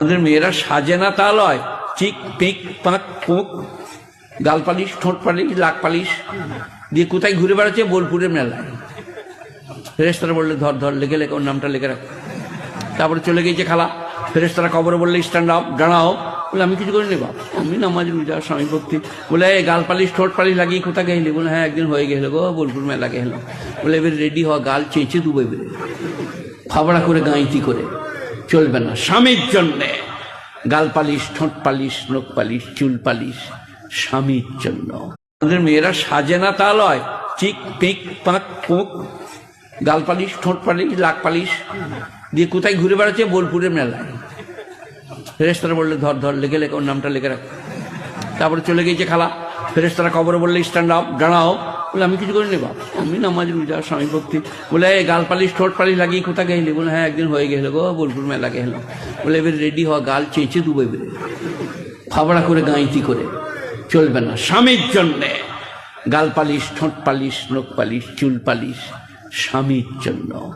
আমাদের মেয়েরা সাজে না তা লয়, চিক পিক পাক পুক, গাল পালিশ, ঠোঁট পালিশ, লাক পালিশ দিয়ে কোথায় ঘুরে বেড়াচ্ছে? বোলপুরের মেলায়। ফেরেশতারা বললে ধর ধর, লেখে লেখে, ওর নামটা লিখে রাখ। তারপরে চলে গিয়েছে খালা। ফেরেশতারা কবরে বললে স্ট্যান্ড আপ, দাঁড়াও। বলে আমি কিছু করিনি বাপ, আমি নামাজ রোজা স্বামী ভক্তি। বলে গাল পালিশ ঠোঁট পালিশ লাগিয়ে কোথায় গেলি? বলে হ্যাঁ একদিন হয়ে গেল গো, বোলপুর মেলা গেলাম। বলে এবার রেডি হওয়া, গাল চেঁচে দুবে বেড়ে, ফাবড়া করে গাঁইতি করে চলবে না। স্বামীর জন্যে গাল পালিশ, ঠোঁট পালিশ, নখ পালিশ, চুল পালিশ স্বামীর জন্য। আমাদের মেয়েরা সাজে না তা লয়, চিক পিক পাক পুক, গাল পালিশ, ঠোঁট পালিশ, লাক পালিশ দিয়ে কোথায় ঘুরে বেড়াচ্ছে? বোলপুরের মেলায়। ফেরেশতারা বললে ধর ধর, লেখে লেখে, ওর নামটা লিখে রাখ। তারপরে চলে গিয়েছে খালা। ফেরেশতারা কবরে বললে স্ট্যান্ড আপ, দাঁড়াও। বলে আমি কিছু করিনি বাপ, আমি নামাজ রোজা স্বামী ভক্তি। বলে গাল পালিশ ঠোঁট পালিশ লাগিয়ে কোথায় গেলি? বলে হ্যাঁ একদিন হয়ে গেল গো, বোলপুর মেলা গেলাম। বলে এবার রেডি হওয়া, গাল চেঁচে দুবে বেড়ে, ফাবড়া করে গাঁইতি করে চলবে না। স্বামীর জন্যে গাল পালিশ, ঠোঁট পালিশ, নখ পালিশ, চুল পালিশ স্বামীর জন্য।